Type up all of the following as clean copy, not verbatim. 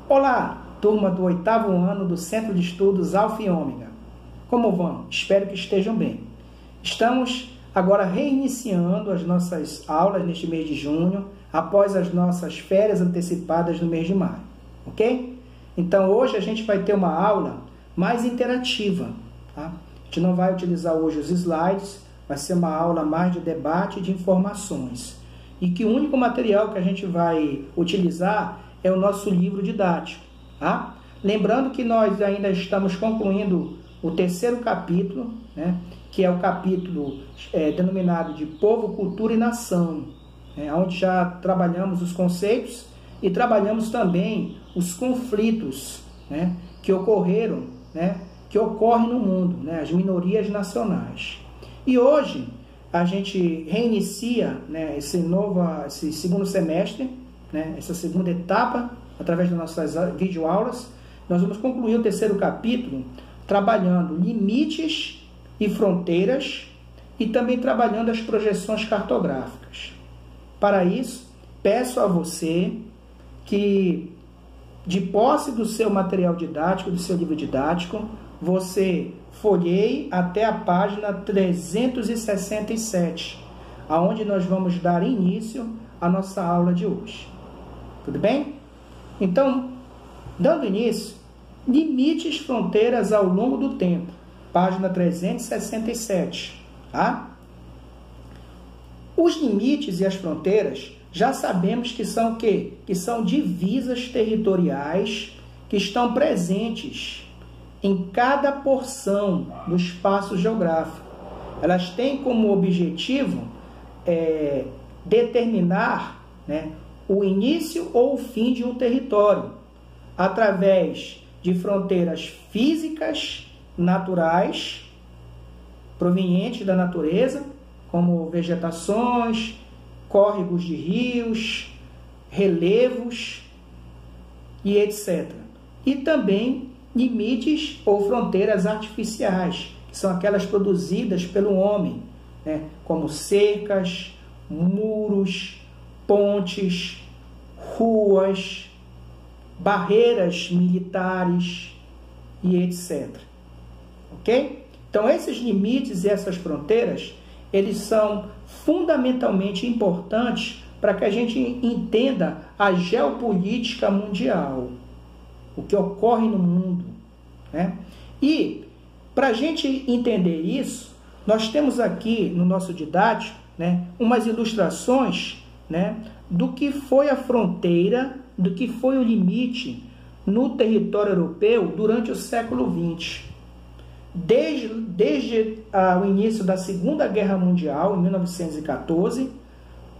Olá, turma do 8º ano do Centro de Estudos Alfa e Ômega. Como vão? Espero que estejam bem. Estamos agora reiniciando as nossas aulas neste mês de junho, após as nossas férias antecipadas no mês de maio, ok? Então hoje a gente vai ter uma aula mais interativa, tá? A gente não vai utilizar hoje os slides, vai ser uma aula mais de debate e de informações. E que o único material que a gente vai utilizar é o nosso livro didático, tá? Lembrando que nós ainda estamos concluindo o 3º capítulo, né, que é o capítulo denominado de Povo, Cultura e Nação, onde já trabalhamos os conceitos e trabalhamos também os conflitos, né, que ocorreram, né, que ocorrem no mundo, né, as minorias nacionais. E hoje a gente reinicia, né, esse segundo semestre, né, essa segunda etapa, através das nossas videoaulas. Nós vamos concluir o 3º capítulo trabalhando limites e fronteiras e também trabalhando as projeções cartográficas. Para isso, peço a você que, de posse do seu material didático, do seu livro didático, você folheie até a página 367, aonde nós vamos dar início à nossa aula de hoje. Tudo bem? Então, dando início, limites, fronteiras ao longo do tempo, página 367, tá? Os limites e as fronteiras, já sabemos que são o quê? Que são divisas territoriais que estão presentes em cada porção do espaço geográfico. Elas têm como objetivo determinar, né, o início ou o fim de um território, através de fronteiras físicas, naturais, provenientes da natureza, como vegetações, córregos de rios, relevos e etc. E também limites ou fronteiras artificiais, que são aquelas produzidas pelo homem, né, como cercas, muros, pontes, ruas, barreiras militares e etc. Ok? Então, esses limites e essas fronteiras, eles são fundamentalmente importantes para que a gente entenda a geopolítica mundial, o que ocorre no mundo, né? E, para a gente entender isso, nós temos aqui no nosso didático, né, umas ilustrações, né, do que foi a fronteira, do que foi o limite no território europeu durante o século XX. Desde o início da Segunda Guerra Mundial, em 1914,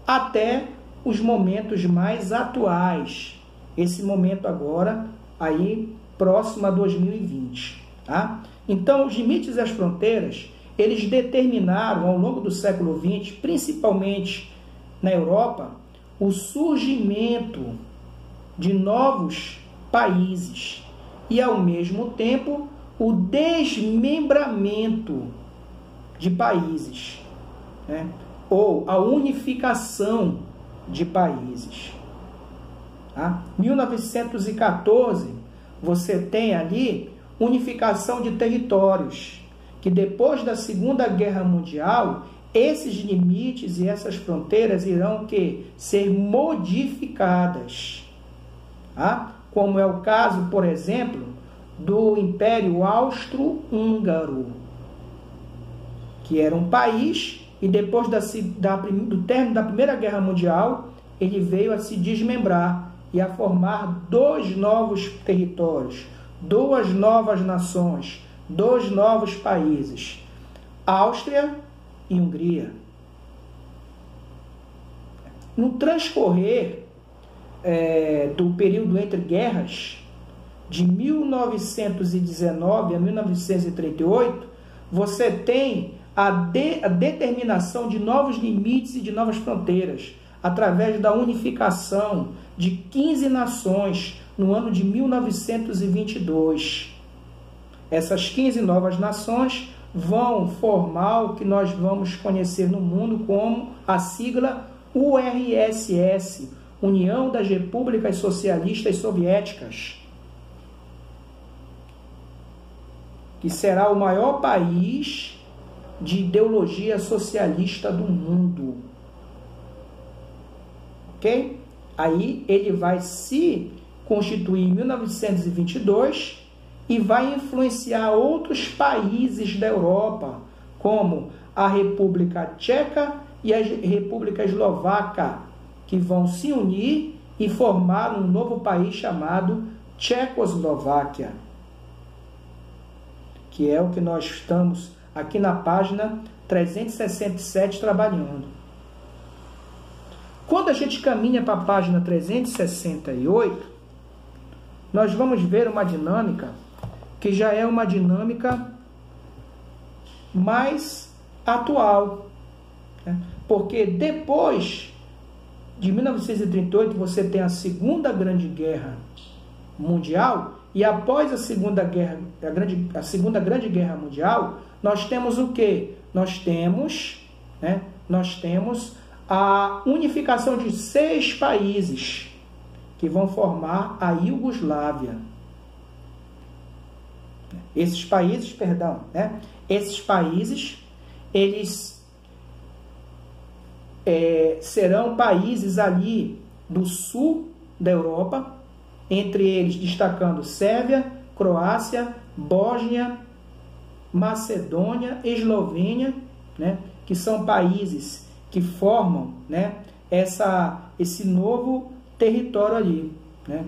até os momentos mais atuais. Esse momento agora, aí próximo a 2020. Tá? Então, os limites e as fronteiras, eles determinaram, ao longo do século XX, principalmente na Europa, o surgimento de novos países e, ao mesmo tempo, o desmembramento de países, né? Ou a unificação de países. Tá? 1914, você tem ali unificação de territórios, que depois da Segunda Guerra Mundial, esses limites e essas fronteiras irão ser modificadas, tá? Como é o caso, por exemplo, do Império Austro-Húngaro, que era um país e depois do término da Primeira Guerra Mundial, ele veio a se desmembrar e a formar 2 novos territórios, 2 novas nações, 2 novos países, Áustria e Hungria. No transcorrer do período entre guerras, de 1919 a 1938, você tem a determinação de novos limites e de novas fronteiras, através da unificação de 15 nações no ano de 1922. Essas 15 novas nações vão formar o que nós vamos conhecer no mundo como a sigla URSS, União das Repúblicas Socialistas Soviéticas, que será o maior país de ideologia socialista do mundo. Ok? Aí ele vai se constituir em 1922 e vai influenciar outros países da Europa, como a República Tcheca e a República Eslovaca, que vão se unir e formar um novo país chamado Tchecoslováquia, que é o que nós estamos aqui na página 367 trabalhando. Quando a gente caminha para a página 368, nós vamos ver uma dinâmica que já é uma dinâmica mais atual, né? Porque depois de 1938 você tem a Segunda Grande Guerra Mundial, e após a Segunda Grande Guerra Mundial, nós temos o quê? Nós temos a unificação de 6 países que vão formar a Iugoslávia. Esses países, eles serão países ali do sul da Europa, entre eles destacando Sérvia, Croácia, Bósnia, Macedônia, Eslovênia, né, que são países que formam, né, esse novo território ali, né,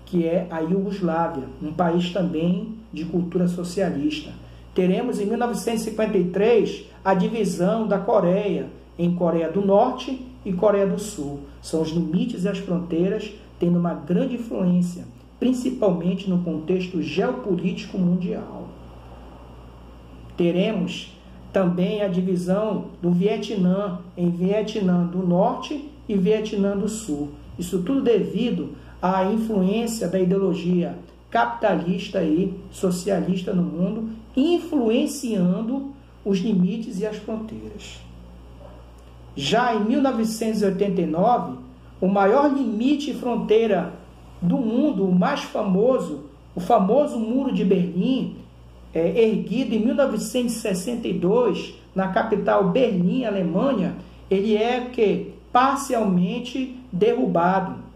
que é a Iugoslávia, um país também de cultura socialista. Teremos em 1953 a divisão da Coreia em Coreia do Norte e Coreia do Sul. São os limites e as fronteiras tendo uma grande influência, principalmente no contexto geopolítico mundial. Teremos também a divisão do Vietnã em Vietnã do Norte e Vietnã do Sul. Isso tudo devido à influência da ideologia capitalista e socialista no mundo, influenciando os limites e as fronteiras. Já em 1989, o maior limite e fronteira do mundo, o mais famoso, o famoso Muro de Berlim, erguido em 1962 na capital Berlim, Alemanha, ele é parcialmente derrubado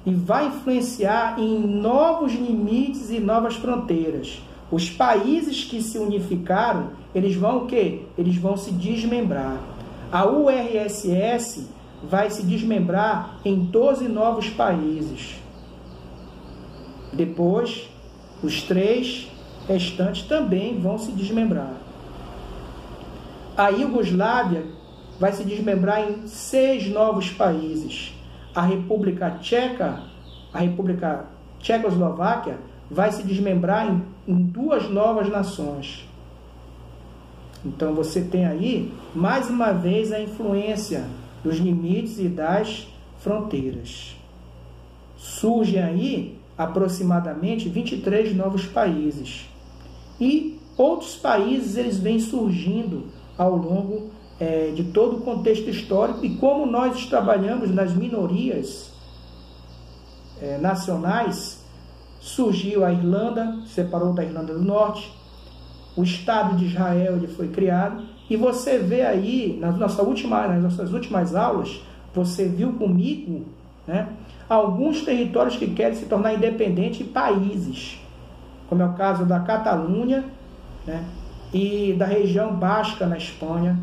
e vai influenciar em novos limites e novas fronteiras. Os países que se unificaram, eles vão Eles vão se desmembrar. A URSS vai se desmembrar em 12 novos países. Depois, os 3 restantes também vão se desmembrar. A Iugoslávia vai se desmembrar em 6 novos países. A República Tcheca, a República Tchecoslováquia, vai se desmembrar em 2 novas nações. Então você tem aí, mais uma vez, a influência dos limites e das fronteiras. Surgem aí aproximadamente 23 novos países. E outros países eles vêm surgindo ao longo de todo o contexto histórico. E como nós trabalhamos nas minorias nacionais, surgiu a Irlanda, separou da Irlanda do Norte, o Estado de Israel ele foi criado, e você vê aí, nas nossas últimas aulas, você viu comigo, né, alguns territórios que querem se tornar independentes e países, como é o caso da Catalunha, né, e da região basca na Espanha,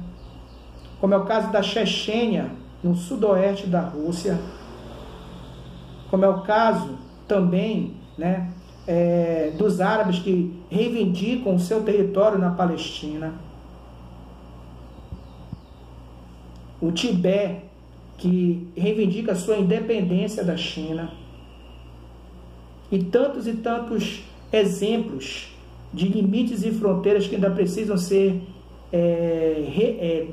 como é o caso da Chechênia, no sudoeste da Rússia, como é o caso também, né, dos árabes que reivindicam o seu território na Palestina, o Tibete, que reivindica a sua independência da China, e tantos exemplos de limites e fronteiras que ainda precisam ser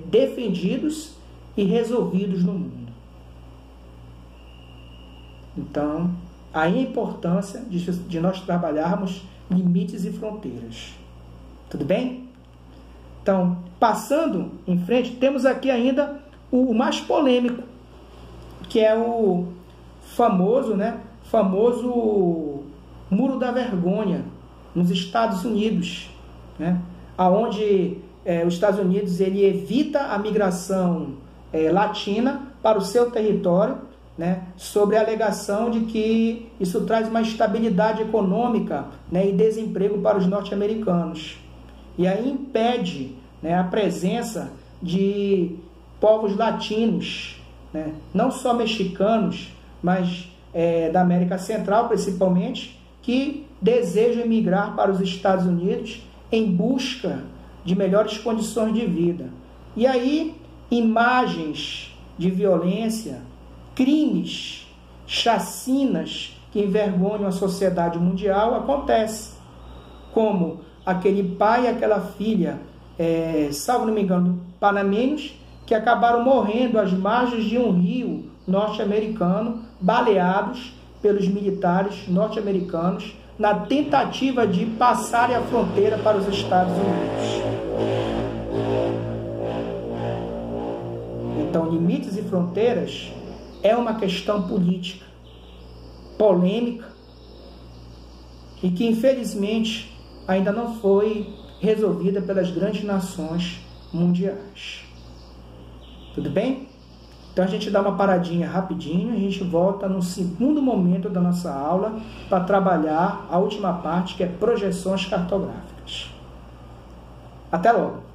defendidos e resolvidos no mundo. Então, aí a importância de nós trabalharmos limites e fronteiras. Tudo bem? Então, passando em frente, temos aqui ainda o mais polêmico, que é o famoso Muro da Vergonha nos Estados Unidos, né? Onde os Estados Unidos ele evita a migração latina para o seu território, né, sobre a alegação de que isso traz uma estabilidade econômica, né, e desemprego para os norte-americanos. E aí impede, né, a presença de povos latinos, né, não só mexicanos, mas da América Central principalmente, que desejam emigrar para os Estados Unidos em busca de melhores condições de vida. E aí imagens de violência, crimes, chacinas que envergonham a sociedade mundial acontecem, como aquele pai e aquela filha, salvo não me engano, panamenhos, que acabaram morrendo às margens de um rio norte-americano, baleados pelos militares norte-americanos, na tentativa de passarem a fronteira para os Estados Unidos. Então, limites e fronteiras é uma questão política, polêmica, e que, infelizmente, ainda não foi resolvida pelas grandes nações mundiais. Tudo bem? Então, a gente dá uma paradinha rapidinho, a gente volta no segundo momento da nossa aula para trabalhar a última parte, que é projeções cartográficas. Até logo!